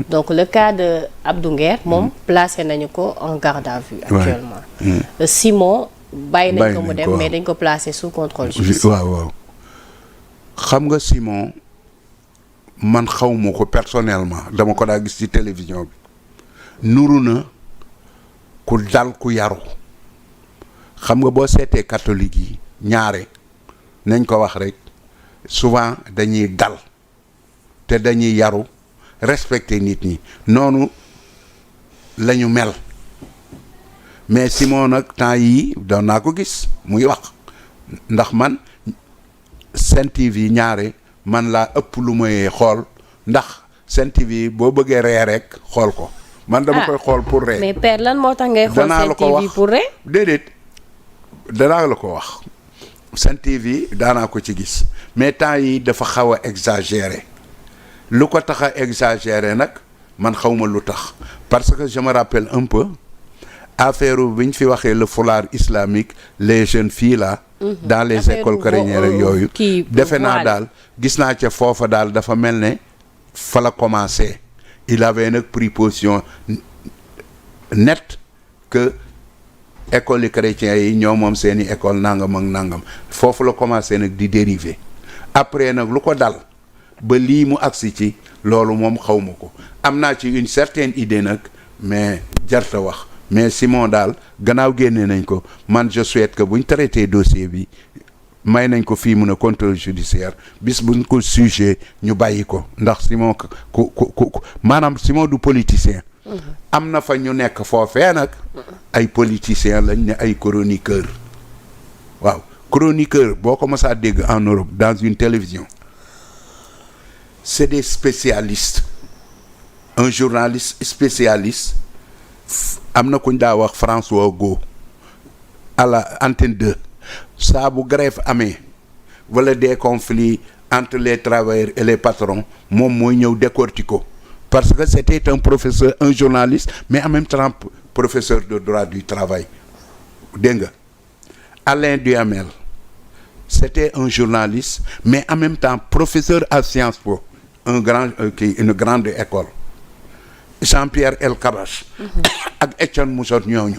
donc le cas de Abdou Nguer moom placé nañu ko en garde à vue actuellement. Simon bàyyi nañ ko mu dem mais dañ ko placé sous contrôle judiciaire. waaw xam nga Simon man xawma ko personnellement dama ko daa gis ci télévision bi nuru na ku dal ku yaru xam nga boo seetee catholique yi ñaare nañ ko wax rek souvent dañuy dal te dañuy yaru respecter nit ñi noonu lañu mel mais Simon nag temps yii doon naa ko gis muy wax ndax man Sen TV ñaare man laa ëpp lu may xool ndax Sen TV boo bëggee ree rek xool ko man dama koy xool pour ree. mais père lan moo tax ngay xool Sen TV pour ree. déedéet danaa la ko wax Sen TV daanaa ko ci gis mais temps yi dafa xaw a exagéré lu ko tax a exagéré nag man xawma lu tax parce que je me rappelle un peu affaire bi ñu fi waxee le foulard islamique les jeunes filles là. dans les écoles chrétiennes yooyu. defe naa daal gis naa ca foofa daal dafa mel ne fa la commencé il avait nag pris position nette que école yi chrétiens yi ñoo moom seeni école nangam ak nangam foofu la commencé nag di dériver après nag lu ko dal ba lii mu agsi ci loolu moom xawma ko am naa ci une certaine idée nag mais jarta wax mais Simon daal gannaaw génne nañ ko man je souhaite que buñ traité dossier bi may nañ ko fii mun a contrôle judiciaire bis buñ ko sujet ñu bàyyi ko ndax Simon ku maanaam Simon du politicien am na fa ñu nekk foofee nag ay politiciens lañ ne ay chroniqueur waaw chroniqueur boo ko mës a dégg en Europe dans une télévision c'est des spécialistes un journaliste spécialiste am na kuñ daa wax François Go à la antenne 2 saa bu grève amee wala des conflits entre les travailleurs et les patrons moom mooy ñëw décortiquer ko parce que c'était un professeur un journaliste mais en même temps professeur de droit du travail dégg nga Alain Duhamel c'était un journaliste mais en même temps professeur à Sciences Po une grande école Jean-Pierre Elkabbach ak Etienne Moussot ñooñu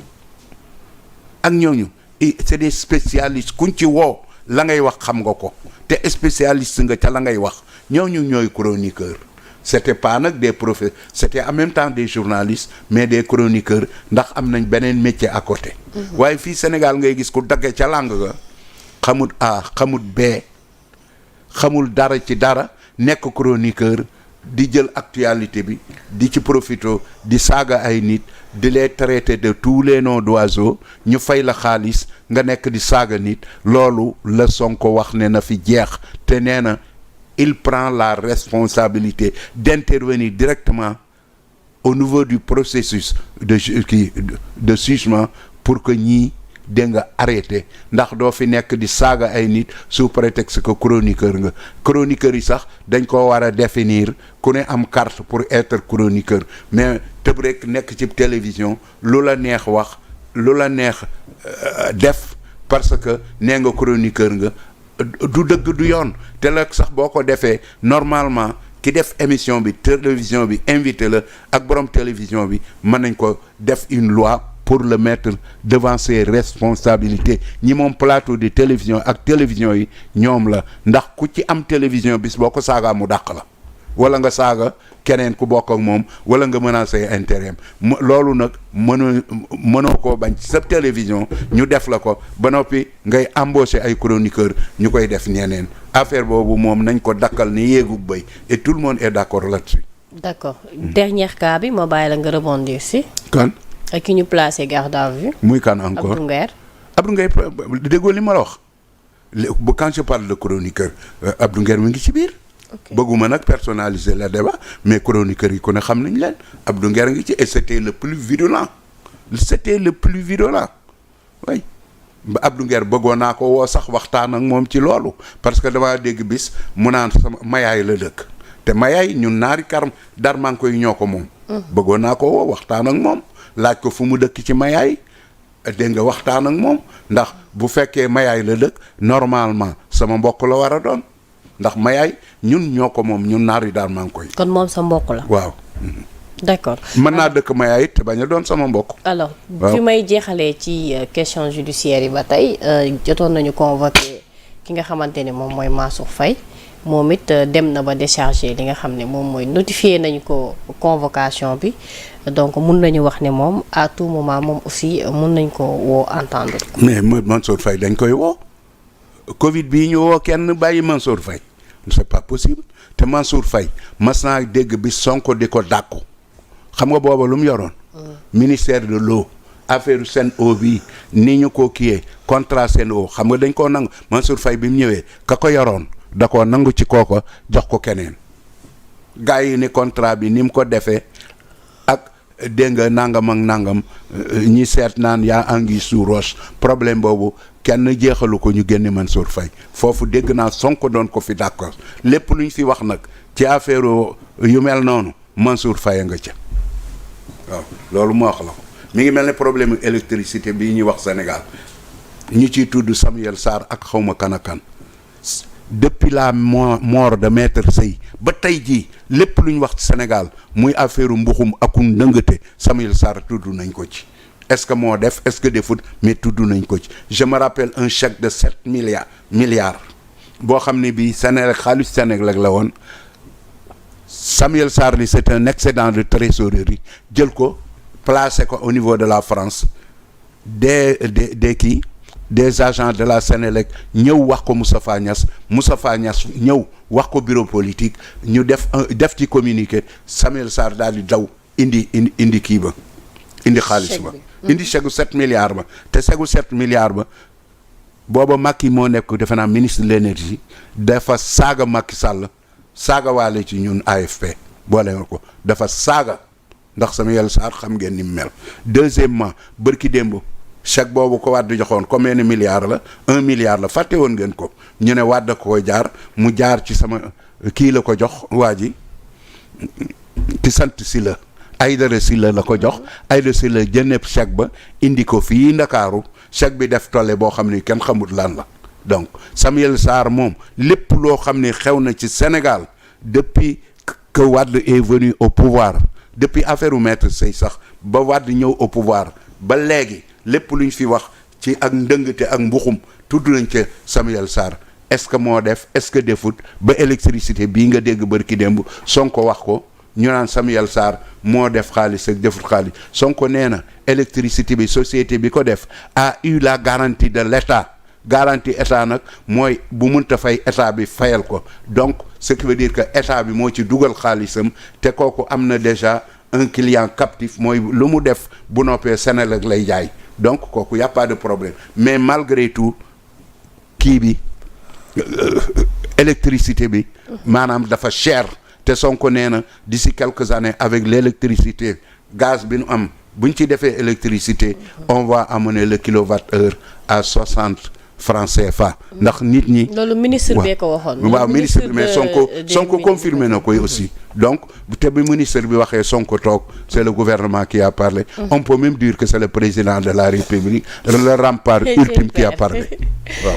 c'est des spécialistes kuñ ci woo la ngay wax xam nga ko te spécialiste nga ca la ngay wax ñooñu ñooy chroniqueur c'était pas nag des professeurs c'était en même temps des journalistes mais des chroniqueurs ndax am nañ beneen métier à côté waaye fii Sénégal ngay gis ku dagge ca langue ga xamul A xamul B xamul dara ci dara nekk chroniqueur di jël actualité bi di ci profito di saaga ay nit di les traiter de tous les noms d'oiseaux ñu fay la xaalis nga nekk di saaga nit loolu la Sonko wax ne na fi jeex te nee na il prend la responsabilité d'intervenir directement au niveau du processus de jugement pour que ñii dégg nga arrêté ndax doo fi nekk di saaga ay nit sous prétexte que chroniqueur nga chroniqueur yi sax dañ ko war a définir ku ne am carte pour être chroniqueur mais tëb rek nekk ci télévision lu la neex wax lu la neex def parce que nee nga chroniqueur nga du dëgg du yoon te la sax boo ko defee normalement ki def émission bi télévision bi invité la ak borom télévision bi mën nañ ko def une loi pour le mettre devant ses responsabilités ñi moom plateau de télévision ak télévision yi ñoom la ndax ku ci am télévision bis boo ko saagaa mu dàq la wala nga saaga keneen ku bokk ak moom wala nga menacer intérêt loolu nag mënoo koo bañ ci sa télévision ñu def la ko ba noppi ngay embaucher ay chroniqueurs ñu koy def ñeneen affaire boobu moom nañ ko dakkal ni yéegub béy et tout le monde est d'accord là-dessus. D'accord dernier cas bi ma bàyyi la nga rebondir si. kan. ak ki ñu placé garde à vue. muy kan encore Abdou Nguer. Abdou Nguer déggoo li ma la wax quand je parle de chroniqueur Abdou Nguer mi ngi ci biir. bëgguma nag personnaliser le débat mais chroniqueurs yi ku ne xam nañ leen Abdou Nguer ngi ci et c'était le plus virulent oui ba Abdou Nguer bëggoon naa ko woo sax waxtaan ak moom ci loolu parce que damaa dégg bis mu naan sama mayaay la dëkk te mayaay ñun naari karam darmanko yi ñoo ko moom. bëggoon naa ko woo waxtaan ak moom laaj ko fu mu dëkk ci mayaay dégg nga waxtaan ak moom ndax bu fekkee mayaay la dëkk normalement sama mbokk la war a doon ndax Mayaay ñun ñoo ko moom ñun naar yi daal maa ngi koy. kon moom sa mbokk la. waaw. d'accord mën naa dëkk Mayaay te bañ a doon sama mbokk. alors fi may jeexalee ci question judiciaire yi ba tey jotoon nañu convoqué ki nga xamante ne moom mooy Mansour Faye moom it dem na ba décharger li nga xam ne moom mooy notifié nañu ko convocation bi donc mun nañu wax ne moom à tout moment moom aussi mun nañ ko woo entendre. mais Mansour Faye dañ koy woo Covid bii ñu woo kenn bàyyi Mansour Faye c'est pas possible te Mansour Faye mas naa dégg bi Sonko di ko dàkku xam nga booba lu mu yoroon. ministère de l'eau affaire Sen'Eau bi ni ñu ko kiiyee contrat Sen'Eau xam nga dañ koo nangu Mansour Faye bi mu ñëwee ka ko yoroon da koo nangu ci kooko jox ko keneen gars yi ni contrat bi ni mu ko defee ak dégg nga nangam ak nangam ñi seet naan yaa anguille sous roche problème boobu kenn jeexalu ko ñu génne Mansour Faye foofu dégg naa Sonko doon ko fi d'accord lépp lu ñu fi wax nag ci affaire yu mel noonu Mansour Faye nga ca waaw loolu moo wax la ko mi ngi mel ne problème électricité bii ñuy wax Sénégal ñu ciy tudd Samuel Sarr ak xawma kan ak kan depuis la mort de maître Sey ba tey jii lépp lu ñu wax ci Sénégal muy affaire mbuxum ak ndëngate Samuel Sarr tudd nañ ko ci est-ce que moo def est-ce que defut mais tudd nañ ko ci je me rappelle un chèque de 7 milliards boo xam ne bii Sénégal xaalis Sénégal la woon Samuel Sarr li c'est un excédent de trésorerie jël ko placé ko au niveau de la France des agents de la Sénélec ñëw wax ko Moustapha Niasse ñëw wax ko bureau politique ñu def ci communiqué Samuel Sarr daal di daw indi kii ba indi xaalis ba indi chèque 7 milliards ba te chèque 7 milliards ba booba Macky moo nekk defe naa ministre de l'énergie dafa saaga Macky Sall saaga waale ci ñun AFP boole ko dafa saaga ndax Samuel Sarr xam ngeen ni mu mel deuxièmement bërki démb chèque boobu ko Wade joxoon combien de milliards la 1 milliard la fàtte woon ngeen ko ñu ne Wade ko koy jaar mu jaar ci sama kii la ko jox waa ji ki sant si la Aïdara Sylla la ko jox Aïdara Sylla jëneb chèque ba indi ko fii Ndakaaru chèque bi def tolle boo xam ni kenn xamut lan la donc Samuel Sarr moom lépp loo xam ne xew na ci Sénégal depuis que Wade est venu au pouvoir depuis affaire u maître Sey sax ba Wade ñëw au pouvoir ba léegi lépp lu ñu fi wax ci ak ndëngte ak mbuxum tudd nañ ca Samuel Sarr est-ce que moo def est-ce que defut ba électricité bii nga dégg bërki démb Sonko wax ko ñu naan Samuel Sarr moo def xaalis ak defut xaalis Sonko nee na électricité bi société bi ko def a eu la garantie de l'État garantie état nag mooy bu mënta fay état bi fayal ko donc ce qui veut dire que état bi moo ci dugal xaalisam te kooku am na déjà un client captif mooy lu mu def bu noppee Senelec lay jaay donc kooku y a pas de problème mais malgré tout kii bi électricité bi maanaam dafa cher te Sonko nee na d'ici quelques années avec l'électricité gaz bi nu am bu ñu ci defee électricité on va amener le kilowattheure à 60 francs CFA ndax nit ñi. loolu ministre bee ko waxoon. waaw ministre bi mais Sonko confirmé na koy aussi donc te bi ministre bi waxee Sonko toog c'est le gouvernement qui a parlé. On peut même dire que c'est le président de la République le rempart ultime qui a parlé waaw.